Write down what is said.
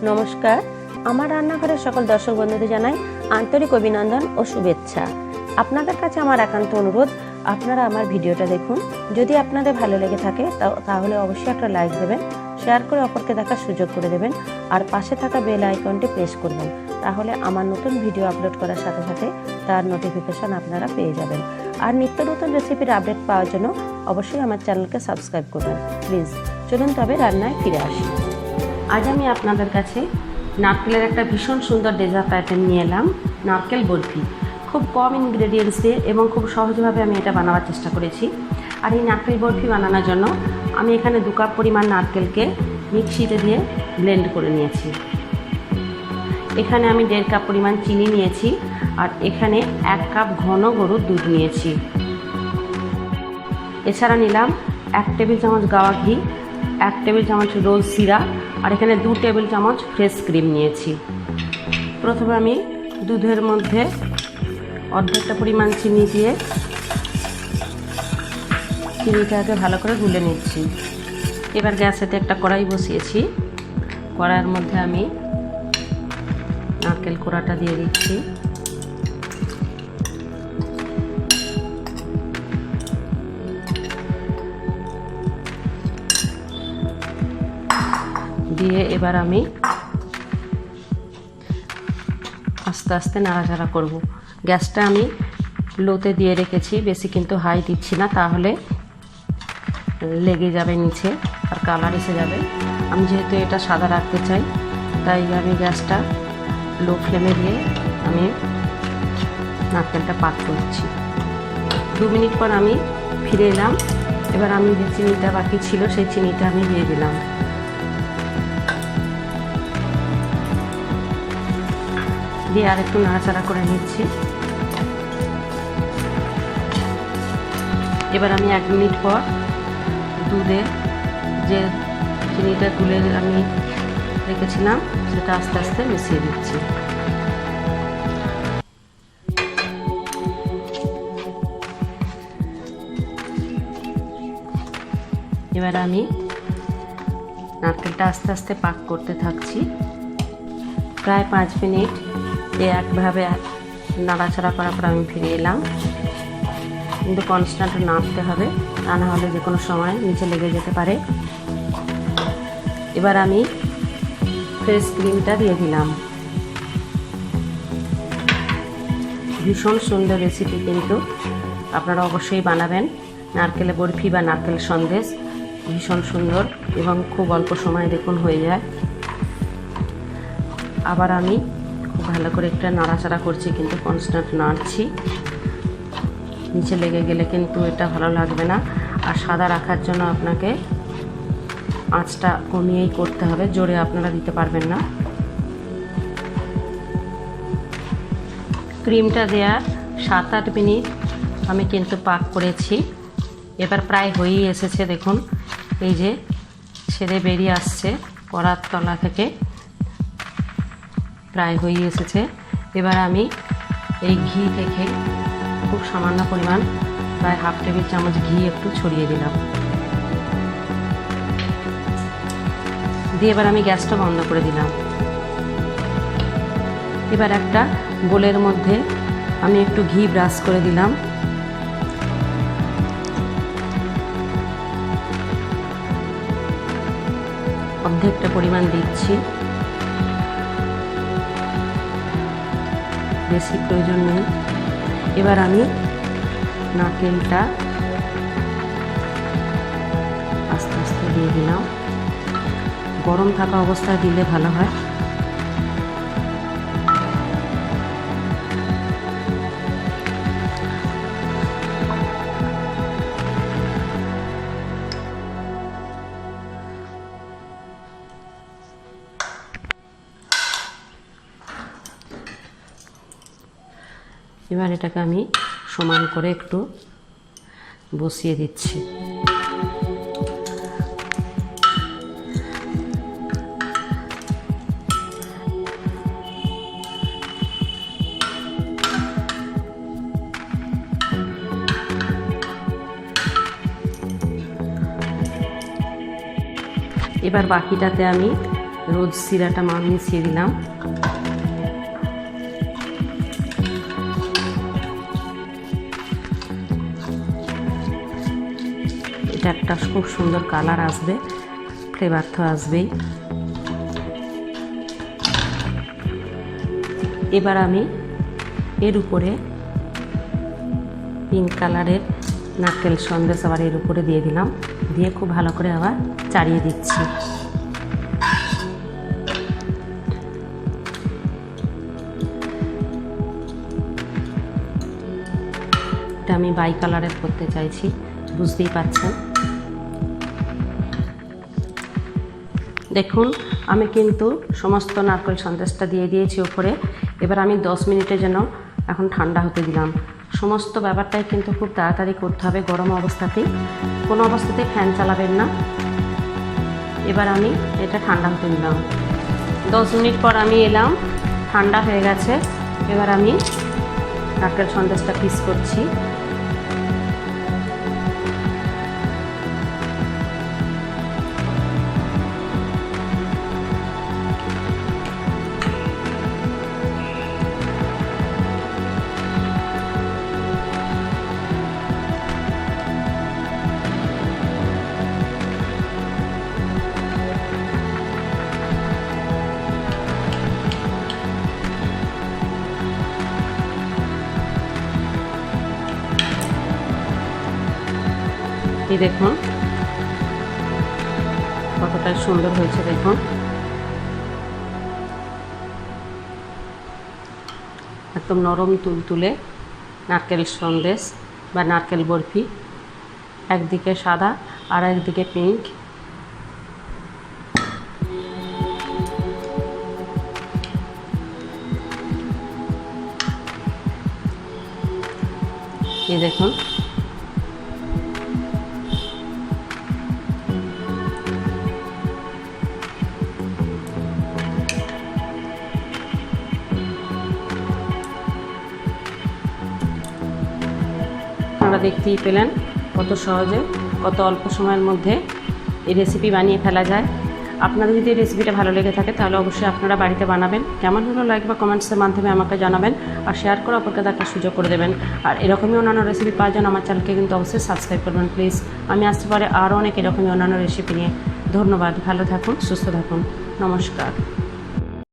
নমস্কার, আমার রান্নাঘরের সকল দর্শক বন্ধুদের জানাই আন্তরিক অভিনন্দন ও শুভেচ্ছা। আপনাদের কাছে আমার একান্ত অনুরোধ, আপনারা আমার ভিডিওটা দেখুন। যদি আপনাদের ভালো লেগে থাকে তাহলে অবশ্যই একটা লাইক দেবেন, শেয়ার করে অপরকে দেখার সুযোগ করে দেবেন, আর পাশে থাকা বেল আইকনটি প্রেস করবেন। তাহলে আমার নতুন ভিডিও আপলোড করার সাথে সাথে তার নোটিফিকেশন আপনারা পেয়ে যাবেন। আর নিত্য নতুন রেসিপির আপডেট পাওয়ার জন্য অবশ্যই আমার চ্যানেলকে সাবস্ক্রাইব করবেন প্লিজ। চলুন তবে রান্নায় ফিরে আসি। আজ আমি আপনাদের কাছে নারকেলের একটা ভীষণ সুন্দর ডেজার্ট আইটেম নিয়ে এলাম, নারকেল বরফি। খুব কম ইনগ্রেডিয়েন্টস দিয়ে এবং খুব সহজভাবে আমি এটা বানাবার চেষ্টা করেছি। আর এই নারকেল বরফি বানানোর জন্য আমি এখানে 2 কাপ পরিমাণ নারকেলকে মিক্সিতে দিয়ে ব্লেন্ড করে নিয়েছি। এখানে আমি 1.5 কাপ পরিমাণ চিনি নিয়েছি, আর এখানে 1 কাপ ঘন গরুর দুধ নিয়েছি। এছাড়া নিলাম 1 টেবিল চামচ গাওয়া ঘি, 1 টেবিল চামচ রোজ সিরা, আর এখানে 2 টেবিল চামচ ফ্রেশ ক্রিম নিয়েছি। প্রথমে আমি দুধের মধ্যে অর্ধেকটা পরিমাণ চিনি দিয়ে চিনিটাকে ভালো করে গুলে নিচ্ছি। এবার গ্যাসেতে একটা কড়াই বসিয়েছি। কড়াইয়ের মধ্যে আমি নারকেল কোড়াটা দিয়ে দিচ্ছি। দিয়ে এবার আমি আস্তে আস্তে নাড়াচাড়া করব। গ্যাসটা আমি লোতে দিয়ে রেখেছি, বেশি কিন্তু হাই দিচ্ছি না, তাহলে লেগে যাবে নিচে আর কালার এসে যাবে। আমি যেহেতু এটা সাদা রাখতে চাই, তাই আমি গ্যাসটা লো ফ্লেমে দিয়ে আমি নারকেলটা পাক করছি। 2 মিনিট পর আমি ফিরে এলাম। এবার আমি যে চিনিটা বাকি ছিল সেই চিনিটা আমি দিয়ে দিলাম। দিয়ে আর একটু নাড়াচাড়া করে নিচ্ছি। এবার আমি 1 মিনিট পর দুধে যে চিনিটা গুলে আমি রেখেছিলাম সেটা আস্তে আস্তে মিশিয়ে দিচ্ছি। এবার আমি নারকেলটা আস্তে আস্তে পাক করতে থাকছি। প্রায় 5 মিনিট একভাবে নাড়াচাড়া করার পর আমি ফিরে এলাম। কিন্তু কনস্ট্যান্ট নাড়তে হবে, তা না হলে যে কোনো সময় নিচে লেগে যেতে পারে। এবার আমি ফ্রেশ ক্রিমটা দিয়ে দিলাম। ভীষণ সুন্দর রেসিপি, কিন্তু আপনারা অবশ্যই বানাবেন। নারকেলের বরফি বা নারকেল সন্দেশ ভীষণ সুন্দর এবং খুব অল্প সময়ে দেখুন হয়ে যায়। আবার আমি খুব ভালো করে একটা নাড়াচাড়া করছি, কিন্তু কনস্ট্যান্ট নাড়ছি। নিচে লেগে গেলে কিন্তু এটা ভালো লাগবে না। আর সাদা রাখার জন্য আপনাকে আঁচটা কমিয়েই করতে হবে, জোরে আপনারা দিতে পারবেন না। ক্রিমটা দেওয়ার 7-8 মিনিট আমি কিন্তু পাক করেছি। এবার প্রায় হয়েই এসেছে, দেখুন এই যে ছেড়ে বেরিয়ে আসছে কড়ার তলা থেকে, প্রায় হয়ে এসেছে। এবার আমি এই ঘি থেকে খুব সামান্য পরিমাণ প্রায় 1/2 টেবিল চামচ ঘি একটু ছড়িয়ে দিলাম। দিয়ে এবার আমি গ্যাসটা বন্ধ করে দিলাম। এবার একটা বোলের মধ্যে আমি একটু ঘি ব্রাশ করে দিলাম। অর্ধেকটা পরিমাণ দিচ্ছি, বেশি প্রয়োজন নেই। এবার আমি নারকেলটা আস্তে আস্তে দিয়ে দিলাম। গরম থাকা অবস্থায় দিলে ভালো হয়। এবার এটাকে আমি সমান করে একটু বসিয়ে দিচ্ছি। এবার বাকিটাতে আমি রোজ সিরাটা মিশিয়ে দিলাম। এটা একটা খুব সুন্দর কালার আসবে, ফ্লেভার তো আসবেই। এবার আমি এর উপরে পিঙ্ক কালারের নারকেল সন্দেশ আবার এর উপরে দিয়ে দিলাম, দিয়ে খুব ভালো করে আবার চাড়িয়ে দিচ্ছি। এটা আমি বাই কালারের করতে চাইছি, বুঝতেই পারছেন। দেখুন আমি কিন্তু সমস্ত নারকেল সন্দেশটা দিয়ে দিয়েছি উপরে। এবার আমি 10 মিনিটে যেন এখন ঠান্ডা হতে দিলাম। সমস্ত ব্যাপারটাই কিন্তু খুব তাড়াতাড়ি করতে হবে, গরম অবস্থাতেই, কোনো অবস্থাতেই ফ্যান চালাবেন না। এবার আমি এটা ঠান্ডা হতে দিলাম। 10 মিনিট পর আমি এলাম, ঠান্ডা হয়ে গেছে। এবার আমি নারকেল সন্দেশটা পিস করছি। এই দেখুন কতটা সুন্দর হয়েছে, দেখুন একদম নরম তুলতুলে নারকেল সন্দেশ বা নারকেল বরফি, একদিকে সাদা আর একদিকে পিঙ্ক। এই দেখুন আপনারা দেখতেই পেলেন কত সহজে, কত অল্প সময়ের মধ্যে এই রেসিপি বানিয়ে ফেলা যায়। আপনাদের যদি এই রেসিপিটা ভালো লেগে থাকে তাহলে অবশ্যই আপনারা বাড়িতে বানাবেন। কেমন হলো লাইক বা কমেন্টসের মাধ্যমে আমাকে জানাবেন, আর শেয়ার করে অপরকে দেখার সুযোগ করে দেবেন। আর এরকমই অন্যান্য রেসিপি পাওয়ার জন্য আমার চ্যানেলকে কিন্তু অবশ্যই সাবস্ক্রাইব করবেন প্লিজ। আমি আসতে পারে আরও অনেক এরকমই অন্যান্য রেসিপি নিয়ে। ধন্যবাদ, ভালো থাকুন, সুস্থ থাকুন, নমস্কার।